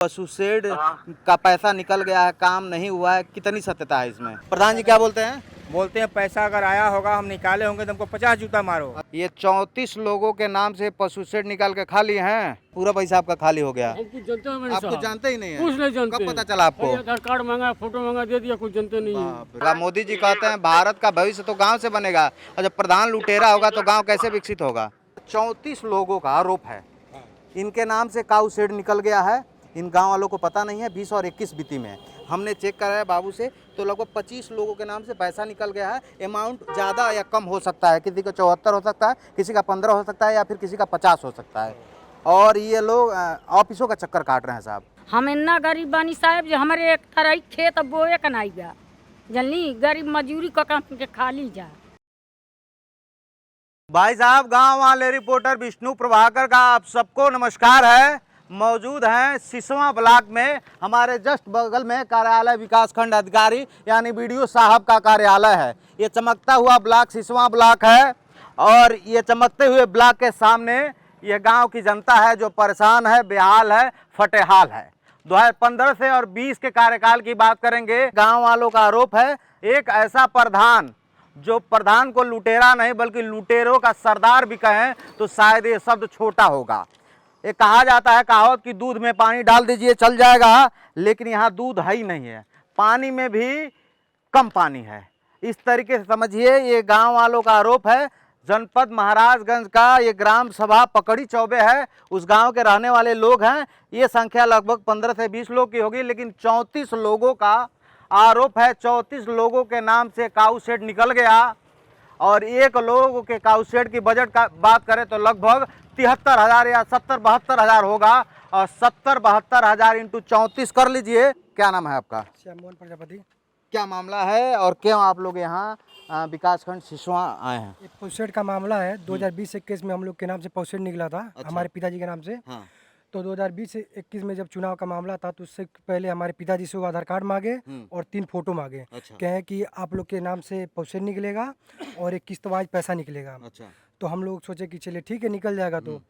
पशु शेड का पैसा निकल गया है, काम नहीं हुआ है, कितनी सत्यता है इसमें? प्रधान जी क्या बोलते हैं? बोलते हैं पैसा अगर आया होगा, हम निकाले होंगे तो हमको 50 जूता मारो। ये 34 लोगों के नाम से पशु शेड निकाल के खाली हैं, पूरा पैसा आपका खाली हो गया। कुछ जानते हो आप कुछ जानते ही नहीं है? कुछ नहीं जानते। कब पता चला आपको? आधार कार्ड मांगा, फोटो मांगा, दे दिया, कुछ जानते नहीं है। मोदी जी कहते हैं भारत का भविष्य तो गांव से बनेगा, और जब प्रधान लुटेरा होगा तो गांव कैसे विकसित होगा? 34 लोगों का आरोप है, इनके नाम से काऊ शेड निकल गया है। इन गांव वालों को पता नहीं है। 20 और 21 बीती में हमने चेक कराया बाबू से, तो लगभग 25 लोगों के नाम से पैसा निकल गया है। अमाउंट ज़्यादा या कम हो सकता है, किसी का 74 हो सकता है, किसी का 15 हो सकता है, या फिर किसी का 50 हो सकता है। और ये लोग ऑफिसों का चक्कर काट रहे हैं साहब। हम इतना गरीब बानी साहब जो हमारे एक तरह खेत बोए का नहीं गया, जल्दी गरीब मजूरी का काम के खा ली जा। भाई साहब, गांव वाले रिपोर्टर विष्णु प्रभाकर का आप सबको नमस्कार है। मौजूद हैं सिसवा ब्लॉक में, हमारे जस्ट बगल में कार्यालय विकास खंड अधिकारी यानी बीडीओ साहब का कार्यालय है। ये चमकता हुआ ब्लॉक सिसवा ब्लॉक है, और ये चमकते हुए ब्लॉक के सामने ये गांव की जनता है जो परेशान है, बेहाल है, फटेहाल है। 2015 से और 20 के कार्यकाल की बात करेंगे। गांव वालों का आरोप है एक ऐसा प्रधान जो प्रधान को लुटेरा नहीं बल्कि लुटेरों का सरदार भी कहें तो शायद ये शब्द छोटा होगा। ये कहा जाता है कहावत कि दूध में पानी डाल दीजिए चल जाएगा, लेकिन यहाँ दूध है ही नहीं है, पानी में भी कम पानी है। इस तरीके से समझिए, ये गांव वालों का आरोप है। जनपद महाराजगंज का ये ग्राम सभा पकड़ी चौबे है, उस गांव के रहने वाले लोग हैं। ये संख्या लगभग 15 से 20 लोग की होगी, लेकिन 34 लोगों का आरोप है। 34 लोगों के नाम से काऊ शेड निकल गया, और एक लोग के काऊ शेड की बजट का बात करें तो लगभग 73,000 या 70-72 होगा, और 70-72 हजार इंटू 34 कर लीजिए। क्या नाम है आपका? श्याम मोहन प्रजापति। क्या मामला है और क्यों आप लोग यहाँ विकासखंड सिसवा आए हैं? ये पौसेड का मामला है। 2020-21 में हम लोग के नाम से पौसेड निकला था। अच्छा। हमारे पिताजी के नाम से। हाँ। तो 2020-21 में जब चुनाव का मामला था तो उससे पहले हमारे पिताजी से वो आधार कार्ड मांगे और 3 फोटो मांगे। अच्छा। कहे कि आप लोग के नाम से पौसेड निकलेगा और एक किस्तवाज पैसा निकलेगा। अच्छा। तो हम लोग सोचे कि चलिए ठीक है, निकल जाएगा। तो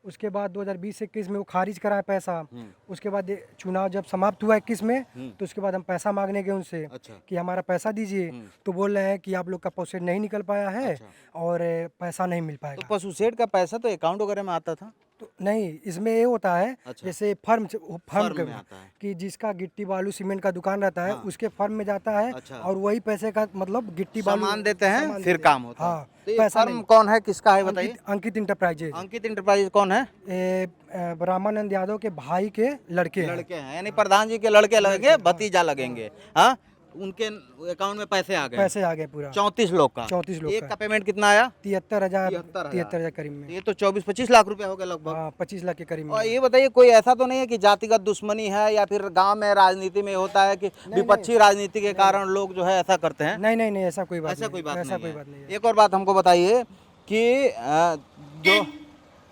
उसके बाद 2020-21 में वो खारिज कराया पैसा। उसके बाद चुनाव जब समाप्त हुआ 21 में, तो उसके बाद हम पैसा मांगने गए उनसे। अच्छा। कि हमारा पैसा दीजिए। तो बोल रहे हैं कि आप लोग का पौसेड नहीं निकल पाया है। अच्छा। और पैसा नहीं मिल तो पाएगा। पशु शेड का पैसा तो अकाउंट वगैरह में आता था? तो नहीं, इसमें ये होता है। अच्छा। जैसे फर्म में आता है। कि जिसका गिट्टी बालू सीमेंट का दुकान रहता है, उसके फर्म में जाता है। अच्छा। और वही पैसे का मतलब गिट्टी बालू सामान देते हैं, फिर काम होता है। हाँ, तो ये पैसा फर्म नहीं। कौन है, किसका है बताइए? अंकित इंटरप्राइजेज। अंकित इंटरप्राइज कौन है? रामानंद यादव के भाई के लड़के हैं। लड़के हैं, यानी प्रधान जी के लड़के लगेंगे, भतीजा लगेंगे। हाँ, उनके अकाउंट में पैसे आ गए। पैसे आ गए पूरा 34 लोग का। 34 लोग एक का का पेमेंट कितना आया? 73,000 करीब में। ये तो 24-25 लाख रुपए हो गए लगभग। हाँ, 25 लाख के करीब में। और ये बताइए, कोई ऐसा तो नहीं है कि जातिगत दुश्मनी है, या फिर गांव में राजनीति में होता है कि विपक्षी राजनीति के कारण लोग जो है ऐसा करते हैं? नहीं नहीं नहीं, ऐसा कोई बात ऐसा कोई बात ऐसा नहीं कोई है। बात नहीं है। एक और बात हमको बताइए कि जो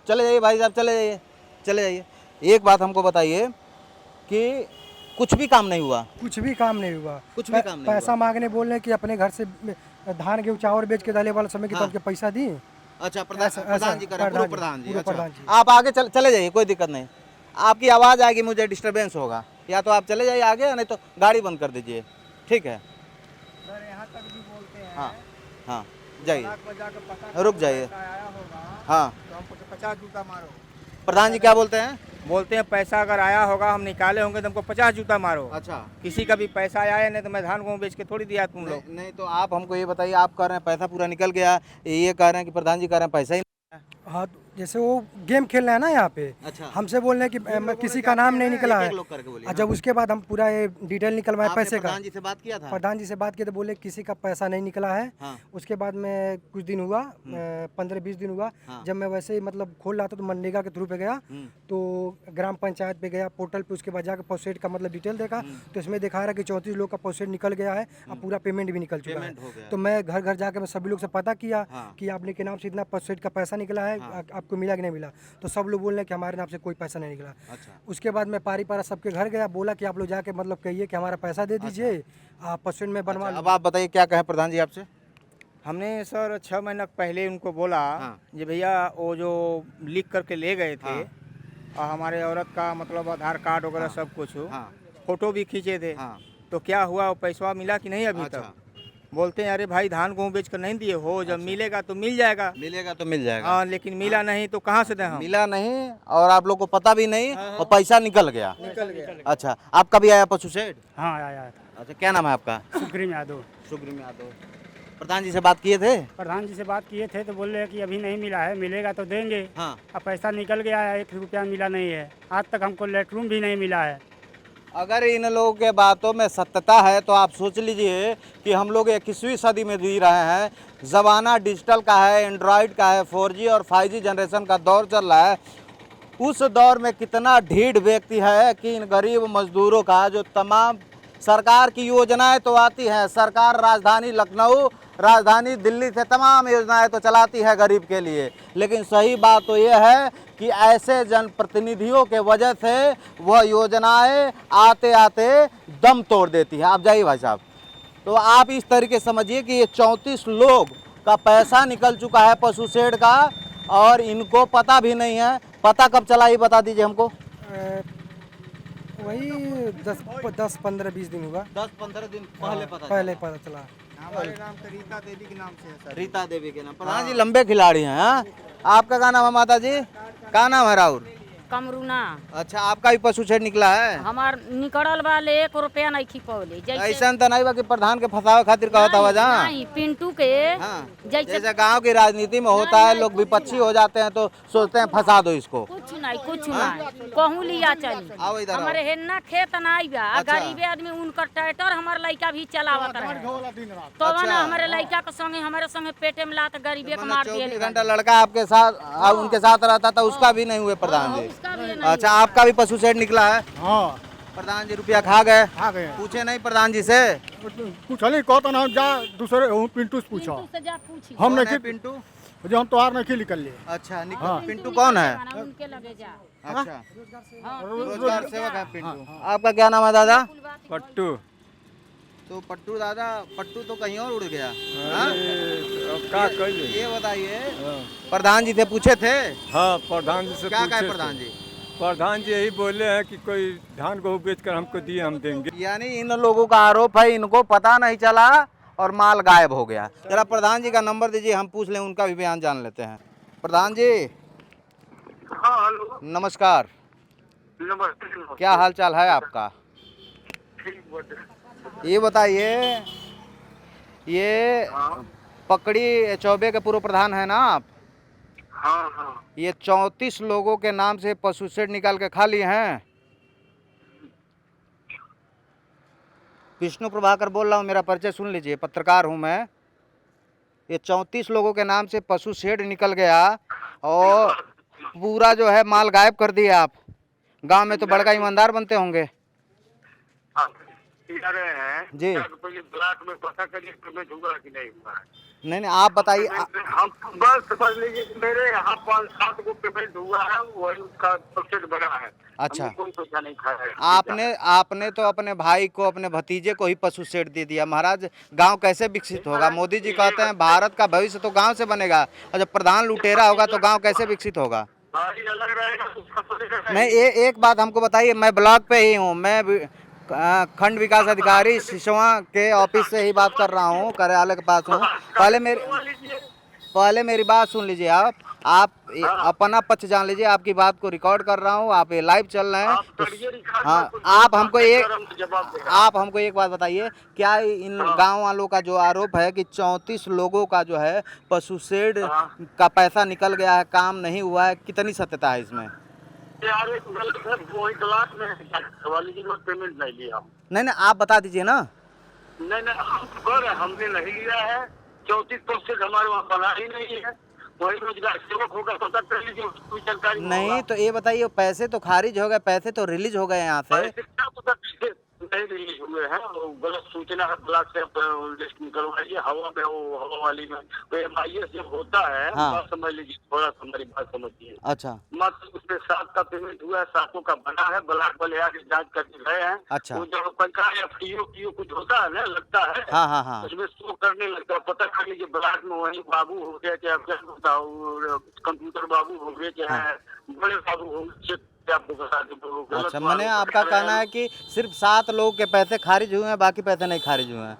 चले जाइए भाई साहब, चले जाइए। एक बात हमको बताइए कि कुछ भी काम नहीं हुआ? कुछ भी काम नहीं हुआ। कुछ भी काम नहीं पैसा मांगने बोल रहे कि अपने घर से धान गेहूँ चावल बेच के डाले वाला समय के तौर पे पैसा दी। अच्छा, प्रधान जी कर रहे हैं, पूर्व प्रधान जी। अच्छा, प्रधान जी। आप आगे चले जाइए, कोई दिक्कत नहीं। आपकी आवाज़ आएगी, मुझे डिस्टरबेंस होगा, या तो आप चले जाइए आगे, या नहीं तो गाड़ी बंद कर दीजिए, ठीक है? सर यहाँ तक भी बोलते हैं। हाँ हाँ, जाइए, रुक जाइए। हाँ, तो हमको 50 जूता मारो। प्रधान जी क्या बोलते हैं? बोलते हैं पैसा अगर आया होगा, हम निकाले होंगे तो हमको 50 जूता मारो। अच्छा। किसी का भी पैसा आया नहीं तो मैं धान गेहूँ बेच के थोड़ी दिया तुम लोग। नहीं तो आप हमको ये बताइए, आप कह रहे हैं पैसा पूरा निकल गया, ये कह रहे हैं कि प्रधान जी कह रहे हैं पैसा ही नहीं है। हाँ, जैसे वो गेम खेल रहे हैं ना यहाँ पे। अच्छा। हमसे बोल रहे हैं कि किसी का नाम नहीं निकला है। एक लोग करके बोलिए। और जब उसके बाद हम पूरा ये डिटेल निकलवाए आपने पैसे का। प्रधान जी से बात किया था? प्रधान जी से बात किए तो बोले किसी का पैसा नहीं निकला है। हाँ। उसके बाद में कुछ दिन हुआ, 15-20 दिन हुआ। हाँ। जब मैं वैसे ही मतलब खोल रहा था तो मनरेगा के थ्रू पे गया, तो ग्राम पंचायत पे गया, पोर्टल पे। उसके बाद जाकर पौसेड का मतलब डिटेल देखा, तो इसमें दिखा रहा है कि 34 लोग का पौसेड निकल गया है। अब पूरा पेमेंट भी निकल चुका है। तो मैं घर घर जाकर मैं सभी लोग से पता किया कि आपने के नाम से इतना पौसेड का पैसा निकला है, आपको मिला कि नहीं मिला। तो सब लोग बोल रहे हैं कि हमारे नाम से कोई पैसा नहीं निकला। अच्छा। उसके बाद मैं पारी पारा सबके घर गया, बोला कि आप लोग जाके मतलब कहिए कि हमारा पैसा दे दीजिए, आप पशुन में बनवा अच्छा, अब आप बताइए क्या कहें प्रधान जी आपसे? हमने सर 6 महीना पहले उनको बोला हाँ। कि भैया वो जो लिख करके ले गए थे, हाँ। और हमारे औरत का मतलब आधार कार्ड वगैरह हाँ। सब कुछ हो, हाँ फोटो भी खींचे थे। हाँ तो क्या हुआ, वो पैसा मिला कि नहीं अभी अच्छा। तक? बोलते हैं अरे भाई धान गेहूँ बेच कर नहीं दिए हो, जब अच्छा। मिलेगा तो मिल जाएगा। मिलेगा तो मिल जाएगा। हाँ, लेकिन मिला नहीं तो कहाँ से दें हम? मिला नहीं और आप लोग को पता भी नहीं और पैसा निकल गया। निकल गया। अच्छा, आपका भी आया पशु शेड? हाँ आया था। अच्छा, क्या नाम है आपका? सुग्रीव यादव। सुग्रीव यादव। प्रधान जी से बात किए थे? प्रधान जी से बात किए थे तो बोल रहे हैं कि अभी नहीं मिला है, मिलेगा तो देंगे। हाँ। अब पैसा निकल गया है, 1 रुपया मिला नहीं है, आज तक हमको लेटरूम भी नहीं मिला है। अगर इन लोगों के बातों में सत्यता है तो आप सोच लीजिए कि हम लोग 21वीं सदी में जी रहे हैं। ज़माना डिजिटल का है, एंड्रॉयड का है, 4G और 5G जनरेशन का दौर चल रहा है। उस दौर में कितना ढीठ व्यक्ति है कि इन गरीब मजदूरों का जो तमाम सरकार की योजनाएं तो आती हैं, सरकार राजधानी लखनऊ, राजधानी दिल्ली से तमाम योजनाएं तो चलाती है गरीब के लिए, लेकिन सही बात तो यह है कि ऐसे जनप्रतिनिधियों के वजह से वह योजनाएं आते आते दम तोड़ देती है। आप जाइए भाई साहब। तो आप इस तरीके समझिए कि ये 34 लोग का पैसा निकल चुका है पशु शेड का और इनको पता भी नहीं है। पता कब चला ये बता दीजिए हमको। वही 10-15-20 दिन हुआ, 10-15 दिन पहले पता पहले पता चला। हमारे नाम तो रीता देवी के नाम से है सर। रीता देवी के नाम। प्रधान जी लंबे खिलाड़ी हैं। हाँ? आपका क्या नाम है माता जी? क्या नाम है राहुल? कमरूना अच्छा, आपका भी पशु शेड निकला है? हमार निकलल वाले 1 रुपया नहीं खिपौले ऐसा तो नहीं बा कि प्रधान के फंसावे खातिर कहता हुआ जहाँ नहीं पिंटू के हाँ। जैसे जैसे गांव की राजनीति में होता है, लोग विपक्षी हो जाते हैं तो सोचते हैं फंसा दो इसको। कुछ नहीं कहूँ लिया चली। आओ इधर आओ। हमारे हेन्ना खेत नहीं बा, अच्छा। गरीबे आदमी उनका ट्रैक्टर हमार लड़का भी चलावत रहे तो अच्छा। हमारे लड़का के संगे हमारे संगे पेटे में लात गरीबे के मार दिए 24 घंटा लड़का आपके साथ उनके साथ रहता था, उसका भी नहीं हुए प्रधान जी। उसका भी नहीं। अच्छा, आपका भी पशु शेड निकला है? हाँ प्रधान जी रुपया खा गए? आ गए। पूछे नहीं प्रधान जी से? पूछा नहीं, कहता ना जा दूसरे पिंटू से पूछा। पिंटू से जा पूछी। हम कौन नहीं है पिंटू? जो हम तोहार नहीं निकल लिए। अच्छा, हाँ। पिंटू कौन है? उनके लगे जा। अच्छा, हाँ, रोजगार सेवक है पिंटू। आपका क्या नाम है दादा? पट्टू। तो पट्टू दादा, पट्टू तो कहीं और उड़ गया। हाँ? क्या कहिए? ये बताइए, प्रधान जी से पूछे थे? हाँ, प्रधान जी से क्या कहे पूछे थे। प्रधान जी? प्रधान जी यही बोले हैं कि कोई धान गेहूँ बेच कर हमको दिए, हम देंगे। यानी इन लोगों का आरोप है इनको पता नहीं चला और माल गायब हो गया। जरा प्रधान जी का नंबर दीजिए, हम पूछ लें, उनका भी बयान जान लेते हैं। प्रधान जी हाँ हेलो, नमस्कार, नमस्ते। क्या हाल चाल है आपका? ठीक बात है। ये बताइए, ये हाँ पकड़ी चौबे के पूर्व प्रधान है ना आप? हाँ हाँ ये 34 लोगों के नाम से पशु शेड निकाल के खा लिए हैं। विष्णु प्रभाकर बोल रहा हूँ, मेरा परिचय सुन लीजिए, पत्रकार हूँ मैं। ये 34 लोगों के नाम से पशु शेड निकल गया और पूरा जो है माल गायब कर दिया आप। गांव में तो बड़का ईमानदार बनते होंगे। आप कह रहे हैं जी। क्या पहले ब्लॉक में पता करिए पेमेंट हुआ कि नहीं हुआ है। नहीं आप बताइए। हम बस समझ लीजिए कि मेरे यहाँ 5-7 को पेमेंट हुआ है, वही उसका सबसे बड़ा है। अच्छा। हमने कोई पैसा नहीं खाया है। आपने तो अपने भाई को, अपने भतीजे को ही पशु शेड दे दिया। महाराज गांव कैसे विकसित होगा? मोदी जी कहते हैं भारत का भविष्य तो गांव से बनेगा, और जब प्रधान लुटेरा होगा तो गांव कैसे विकसित होगा? भारी अलग रहेगा तो उसका पड़ेगा। नहीं, एक बात हमको बताइए, मैं ब्लॉक पे ही हूँ, मैं खंड विकास अधिकारी सिसवा के ऑफिस से ही बात कर रहा हूँ, कार्यालय के पास हूँ। पहले मेरी बात सुन लीजिए। आप अपना पक्ष जान लीजिए, आपकी बात को रिकॉर्ड कर रहा हूँ, आप ये लाइव चल रहे हैं तो हाँ, आप हमको एक बात बताइए, क्या इन गांव वालों का जो आरोप है कि 34 लोगों का जो है पशु शेड का पैसा निकल गया है, काम नहीं हुआ है, कितनी सत्यता है इसमें? यार एक गलत है, वही क्लास में वाली की पेमेंट नहीं लिया। नहीं आप बता दीजिए ना। नहीं हम कर हमने नहीं लिया है। 34% हमारे वहाँ बना ही नहीं है। वही रोजगार सेवक होगा, पता कर लीजिए, उसको भी जानकारी नहीं तो ये बताइए, पैसे तो खारिज हो गए, पैसे तो रिलीज हो गए यहाँ से। पैसे क्या पता नहीं रिलीज हुए हैं। वो गलत सूचना है, ब्लॉक से लिस्ट निकलवाइए, हवा में वो हवा वाली में तो MIS जब होता है। हाँ। बात समझ लीजिए, थोड़ा सा हमारी बात समझिए। अच्छा मात्र उसमें 7 का पेमेंट हुआ है, 7 का बना है, ब्लॉक वाले आके जांच करके गए हैं। अच्छा। वो जब पंचायत या FTO कुछ होता है ना, लगता है हाँ उसमें शो करने लगता है। पता कर लीजिए ब्लॉक में वही बाबू हो गया, चाहे अफजल होता हो, कंप्यूटर बाबू हो गए, चाहे बड़े बाबू हो गए, आपको बता दें तो गलत अच्छा, मालूम मैंने आपका पड़ रहा कहना है कि सिर्फ 7 लोगों के पैसे खारिज हुए हैं, बाकी पैसे नहीं खारिज हुए हैं।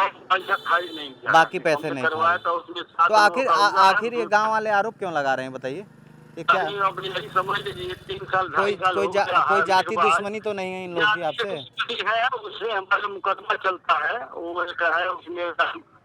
पैसा खारिज नहीं किया, बाकी पैसे हमने नहीं करवाया खारिज। था उसमें 7 तो आखिर लोगों का हुआ है, आखिर ये गांव वाले आरोप क्यों लगा रहे हैं, बताइए ये क्या अभी अब यही समझ लीजिए 3 साल कोई 2.5 साल हो गया कोई हाल जाति निर्वाह। दुश्मनी तो नहीं है इन लोगों की आपसे? जाति है, उससे हमारा मुकदमा चलता है, वो एक है उसमें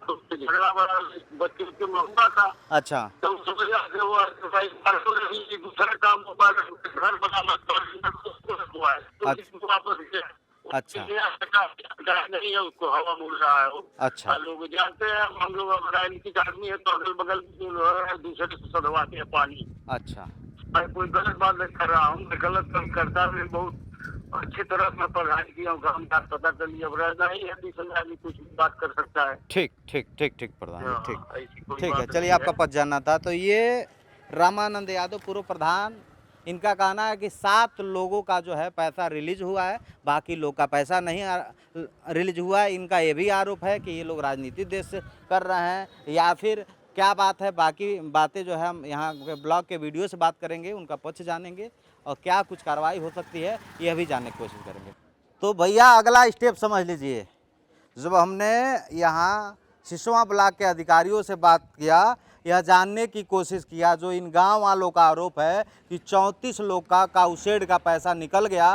झगड़ा बड़ा बच्चे के हुआ था। अच्छा, तो उस वजह से वो भाई परसों नहीं दूसरा काम हुआ, घर बना हुआ है तो इसको वापस किया। अच्छा। नहीं है, उसको हवा मुड़ रहा है वो। अच्छा। लोग जानते हैं, हम लोग अब राजनीतिक आदमी है तो अगल बगल जो लोग हैं दूसरे से सदवाते हैं पानी। अच्छा, मैं कोई गलत बात नहीं कर रहा हूँ, मैं गलत काम करता भी बहुत अच्छी तरह मैं पढ़ाई किया हूँ, काम का पता कर लिया। अब रहना ही है, दूसरे आदमी कुछ भी बात कर सकता है। ठीक ठीक ठीक ठीक प्रधान जी, ठीक ऐसी कोई ठीक है। बात चलिए, नहीं आपका पद जानना था। तो ये रामानंद यादव पूर्व प्रधान, इनका कहना है कि 7 लोगों का जो है पैसा रिलीज हुआ है, बाकी लोग का पैसा नहीं रिलीज हुआ है। इनका ये भी आरोप है कि ये लोग राजनीतिक देश से कर रहे हैं, या फिर क्या बात है। बाकी बातें जो है हम यहाँ के ब्लॉग के वीडियो से बात करेंगे, उनका पक्ष जानेंगे और क्या कुछ कार्रवाई हो सकती है यह भी जानने की कोशिश करेंगे। तो भैया, अगला स्टेप समझ लीजिए। जब हमने यहाँ सिसवा ब्लॉक के अधिकारियों से बात किया, यह जानने की कोशिश किया, जो इन गांव वालों का आरोप है कि 34 लोग का काउशेड का पैसा निकल गया,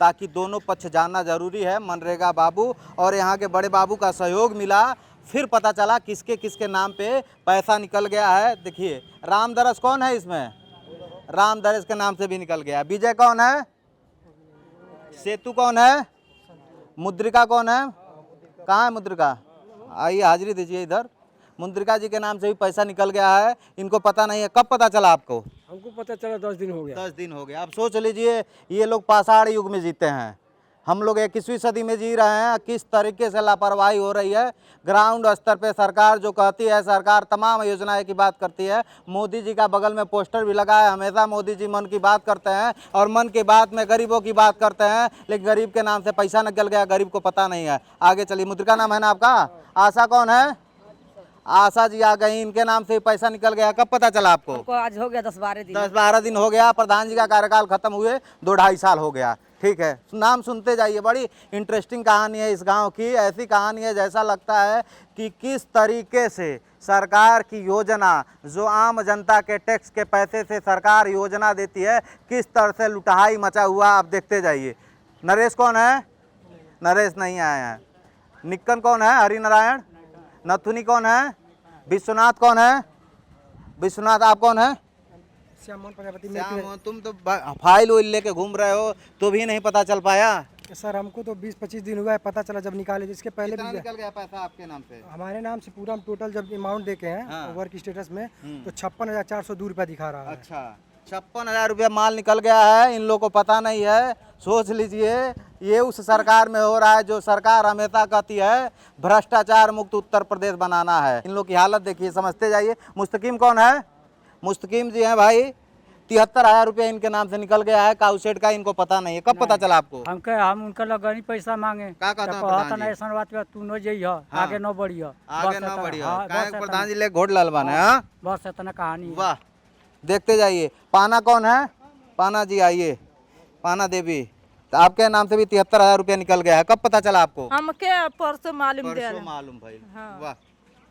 ताकि दोनों पक्ष जानना जरूरी है। मनरेगा बाबू और यहाँ के बड़े बाबू का सहयोग मिला, फिर पता चला किसके किसके नाम पे पैसा निकल गया है। देखिए, रामदरस कौन है इसमें? रामदरस के नाम से भी निकल गया। विजय कौन है? सेतु कौन है? मुद्रिका कौन है? कहाँ है मुद्रिका? आइए, हाजिरी दीजिए इधर। मुद्रिका जी के नाम से भी पैसा निकल गया है, इनको पता नहीं है। कब पता चला आपको? हमको पता चला 10 दिन हो गया। 10 दिन हो गया। अब सोच लीजिए, ये लोग पाषाण युग में जीते हैं, हम लोग 21वीं सदी में जी रहे हैं। किस तरीके से लापरवाही हो रही है। ग्राउंड स्तर पे सरकार जो कहती है, सरकार तमाम योजनाएं की बात करती है। मोदी जी का बगल में पोस्टर भी लगा है, हमेशा मोदी जी मन की बात करते हैं और मन की बात में गरीबों की बात करते हैं, लेकिन गरीब के नाम से पैसा निकल गया, गरीब को पता नहीं है। आगे चलिए। मुद्रिका नाम है ना आपका? आशा कौन है? आशा जी आ गई, इनके नाम से पैसा निकल गया। कब पता चला आपको? हमको आज हो गया 10-12 दिन। 10-12 दिन हो गया। प्रधान जी का कार्यकाल खत्म हुए 2-2.5 साल हो गया। ठीक है, नाम सुनते जाइए। बड़ी इंटरेस्टिंग कहानी है इस गांव की। ऐसी कहानी है जैसा लगता है कि किस तरीके से सरकार की योजना, जो आम जनता के टैक्स के पैसे से सरकार योजना देती है, किस तरह से लुटाई मचा हुआ, आप देखते जाइए। नरेश कौन है? नरेश नहीं आया है। निक्कन कौन है? हरिनारायण। नथुनी कौन है? विश्वनाथ कौन है? विश्वनाथ, आप कौन है? श्याम प्रजापति। श्याम, तुम तो फाइल वाइल लेके घूम रहे हो तो भी नहीं पता चल पाया? सर, हमको तो 20-25 दिन हुआ है, पता चला जब निकाले। इसके पहले कितना भी निकल गया पैसा आपके नाम से? हमारे नाम से पूरा हम टोटल जब अमाउंट देखे हैं हाँ। वर्क स्टेटस में, तो 56,402 रुपया दिखा रहा है। अच्छा, 56,000 रुपया माल निकल गया है। इन लोगों को पता नहीं है। सोच लीजिए, ये उस सरकार में हो रहा है जो सरकार हमेशा कहती है भ्रष्टाचार मुक्त उत्तर प्रदेश बनाना है। इन लोग की हालत देखिए, समझते जाइए। मुस्तकीम कौन है? मुस्तकीम जी हैं भाई। 73,000 रुपया इनके नाम से निकल गया है काउशेड का, इनको पता नहीं है। कब पता चला आपको? हम उनका लगनी पैसा मांगे का कहता है तो प्रधान कहता जी? ना ऐसा बात बा, तू न जइह, आगे न बढ़िह। आगे ना बढ़िया। हाँ, काहे बस प्रधान जी ले घोट ललवाना है? हाँ? बस इतना कहानी है। वाह, देखते जाइए। पाना कौन है? पाना जी आइए। पाना देवी, तो आपके नाम से भी 73,000 रुपया निकल गया है। कब पता चला आपको? हमके परसों मालूम दे परसों मालूम भाई। वाह,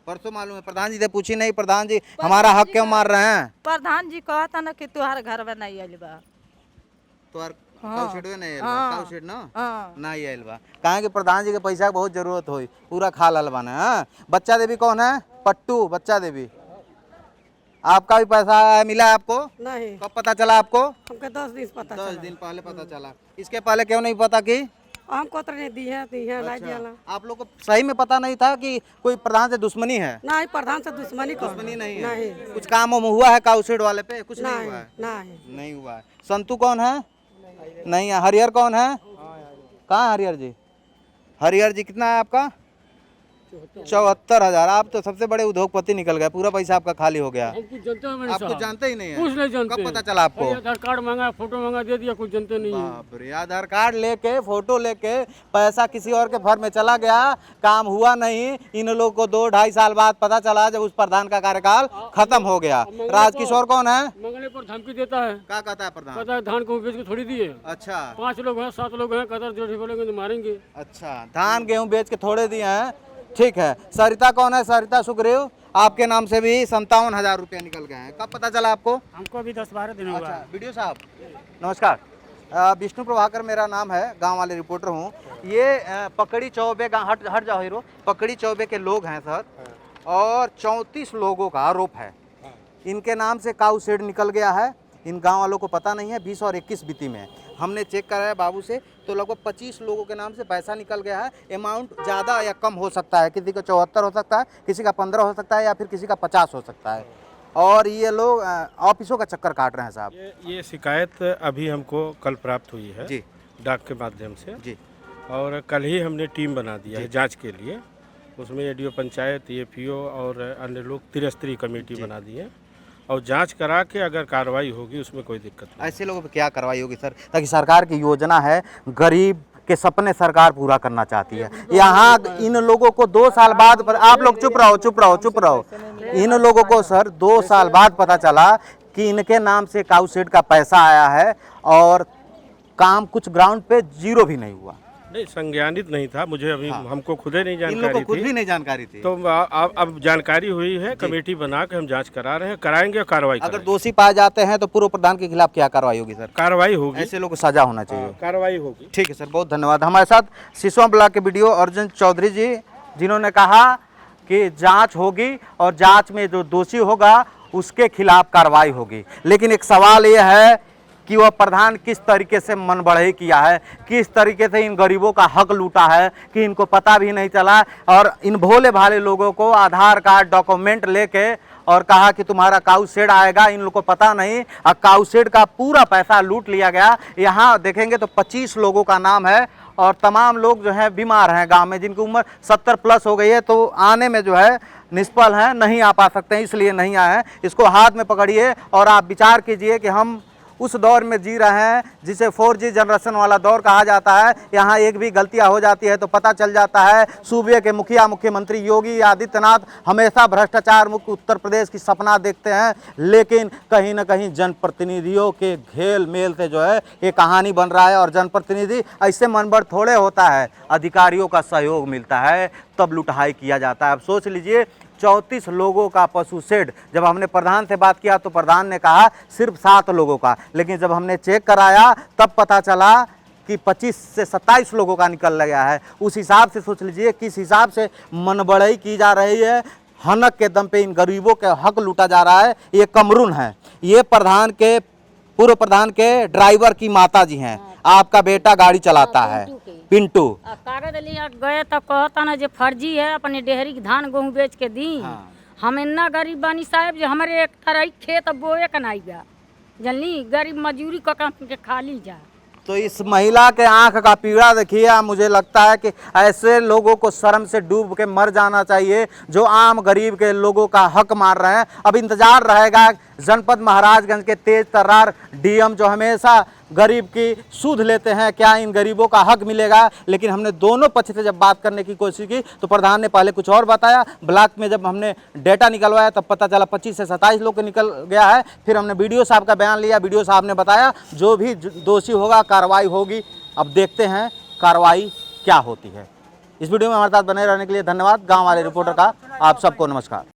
परसों मालूम है। प्रधान जी से पूछी नहीं? प्रधान जी हमारा हक क्यों मार रहे हैं? प्रधान जी कहता ना कि तुहार घर में नहीं आइल बा। तोहर काउशेड नहीं आइल बा? काउशेड ना हाँ। नहीं आइल बा। कहे कि प्रधान जी के पैसा के बहुत जरूरत होई, पूरा खा ललवाना है। बच्चा देवी कौन है? पट्टू बच्चा देवी, आपका भी पैसा मिला है आपको? नहीं, कब पता चला आपको? हमको 10 दिन पता 10 दिन पहले पता चला। इसके पहले क्यों नहीं पता कि? हमको तो नहीं दी है नहीं दिया। आप लोग को सही में पता नहीं था कि कोई प्रधान से दुश्मनी है? नहीं, प्रधान से दुश्मनी नहीं है। नहीं। कुछ काम वाम हुआ है काउशेड वाले पे? कुछ नहीं हुआ है। नहीं। नहीं हुआ है। संतू कौन है? नहीं है। हरिहर कौन है? कहाँ है हरिहर जी? हरिहर जी कितना है आपका? 74,000। आप तो सबसे बड़े उद्योगपति निकल गए, पूरा पैसा आपका खाली हो गया। कुछ जानते हैं आप कुछ जानते ही नहीं है? कुछ नहीं जानते। कब पता चला आपको? आधार कार्ड मांगा, फोटो मांगा, दे दिया, कुछ जानते नहीं है। बाप रे, आधार कार्ड लेके फोटो लेके पैसा किसी और के फर्म में चला गया, काम हुआ नहीं। इन लोगों को 2-2.5 साल बाद पता चला जब उस प्रधान का कार्यकाल खत्म हो गया। राजकिशोर कौन है? मंगने पर धमकी देता है, क्या कहता है प्रधान? कहता है धान गेहूँ बेच के थोड़ी दिए। अच्छा 5 लोग हैं, 7 लोग हैं, कहता है जो बोलेंगे तो मारेंगे। अच्छा, धान गेहूं बेच के थोड़े दिए हैं, ठीक है। सरिता कौन है? सरिता सुग्रीव, आपके नाम से भी 57,000 रुपये निकल गए हैं। कब पता चला आपको? हमको भी 10-12 दिन हुआ। अच्छा, वीडियो साहब नमस्कार, विष्णु प्रभाकर मेरा नाम है, गांव वाले रिपोर्टर हूं। ये पकड़ी चौबे हट जाओ हीरो, पकड़ी चौबे के लोग हैं सर, और 34 लोगों का आरोप है। इनके नाम से काऊ शेड निकल गया है, इन गांव वालों को पता नहीं है। 20 और 21 बीती में हमने चेक कराया बाबू से, तो लगभग 25 लोगों के नाम से पैसा निकल गया है। अमाउंट ज़्यादा या कम हो सकता है, किसी का 74 हो सकता है, किसी का 15 हो सकता है, या फिर किसी का 50 हो सकता है। और ये लोग ऑफिसों का चक्कर काट रहे हैं साहब। ये शिकायत अभी हमको कल प्राप्त हुई है जी, डाक के माध्यम से जी, और कल ही हमने टीम बना दिया है जांच के लिए। उसमें एडीओ पंचायत, एपीओ और अन्य लोग त्रिस्तरीय कमेटी बना दी है, और जांच करा के अगर कार्रवाई होगी उसमें कोई दिक्कत नहीं। ऐसे लोगों पर क्या कार्रवाई होगी सर? ताकि सरकार की योजना है, गरीब के सपने सरकार पूरा करना चाहती है। यहाँ इन लोगों को 2 साल बाद आप लोग चुप रहो, चुप रहो, चुप रहो। इन लोगों को सर 2 साल बाद पता चला कि इनके नाम से काऊ शेड का पैसा आया है, और काम कुछ ग्राउंड पे 0 भी नहीं हुआ। नहीं, संज्ञानित नहीं था मुझे अभी, हमको खुद ही नहीं इन लोगों जानकारी को खुद थी। भी नहीं जानकारी थी। तो अब जानकारी हुई है, कमेटी बना के हम जांच करा रहे हैं, कराएंगे और कार्रवाई अगर करेंगे। दोषी पाए जाते हैं तो पूर्व प्रधान के खिलाफ क्या कार्रवाई होगी सर? कार्रवाई होगी, ऐसे लोगों को सजा होना चाहिए। कार्रवाई होगी। ठीक है सर, बहुत धन्यवाद। हमारे साथ सिसवा ब्लॉक के वीडियो अर्जुन चौधरी जी, जिन्होंने कहा कि जांच होगी और जांच में जो दोषी होगा उसके खिलाफ कार्रवाई होगी। लेकिन एक सवाल ये है कि वह प्रधान किस तरीके से मन बढ़ई किया है, किस तरीके से इन गरीबों का हक लूटा है कि इनको पता भी नहीं चला। और इन भोले भाले लोगों को आधार कार्ड डॉक्यूमेंट लेके और कहा कि तुम्हारा काऊ शेड आएगा, इन लोगों को पता नहीं, और काऊ शेड का पूरा पैसा लूट लिया गया। यहाँ देखेंगे तो 25 लोगों का नाम है, और तमाम लोग जो हैं बीमार हैं गांव में, जिनकी उम्र 70 प्लस हो गई है, तो आने में जो है निष्फल हैं, नहीं आ पा सकते हैं, इसलिए नहीं आए हैं। इसको हाथ में पकड़िए और आप विचार कीजिए कि हम उस दौर में जी रहे हैं जिसे 4G जनरेशन वाला दौर कहा जाता है। यहाँ एक भी गलतियाँ हो जाती है तो पता चल जाता है। सूबे के मुख्यमंत्री योगी आदित्यनाथ हमेशा भ्रष्टाचार मुक्त उत्तर प्रदेश की सपना देखते हैं, लेकिन कहीं ना कहीं जनप्रतिनिधियों के घेल मेल से जो है ये कहानी बन रहा है। और जनप्रतिनिधि ऐसे मनबड़ थोड़े होता है, अधिकारियों का सहयोग मिलता है तब लुटाई किया जाता है। अब सोच लीजिए 34 लोगों का पशु शेड, जब हमने प्रधान से बात किया तो प्रधान ने कहा सिर्फ 7 लोगों का, लेकिन जब हमने चेक कराया तब पता चला कि 25 से 27 लोगों का निकल गया है। उस हिसाब से सोच लीजिए किस हिसाब से मनबड़ई की जा रही है, हनक के दम पे इन गरीबों के हक लूटा जा रहा है। ये कमरून है, ये पूर्व प्रधान के ड्राइवर की माता जी हैं। आपका बेटा गाड़ी चलाता है, पिंटू। कागज लिया गए तो कहता ना जो फर्जी है, अपने डेहरी के धान गेहूँ बेच के दी। हम इतना गरीब बानी साहब जो हमारे एक तरह खेत बोए का नहीं गया, जल्दी गरीब मजूरी का काम के खा ली जा। तो इस महिला के आंख का पीड़ा देखिए, मुझे लगता है कि ऐसे लोगों को शर्म से डूब के मर जाना चाहिए जो आम गरीब के लोगों का हक मार रहे हैं। अब इंतजार रहेगा जनपद महाराजगंज के तेज तर्रार डीएम जो हमेशा गरीब की सूद लेते हैं, क्या इन गरीबों का हक मिलेगा। लेकिन हमने दोनों पक्ष से जब बात करने की कोशिश की तो प्रधान ने पहले कुछ और बताया। ब्लॉक में जब हमने डेटा निकलवाया तब पता चला 25 से 27 लोग के निकल गया है। फिर हमने बीडीओ साहब का बयान लिया, बीडीओ साहब ने बताया जो भी दोषी होगा कार्रवाई होगी। अब देखते हैं कार्रवाई क्या होती है। इस वीडियो में हमारे साथ बने रहने के लिए धन्यवाद। गाँव वाले रिपोर्टर का आप सबको नमस्कार।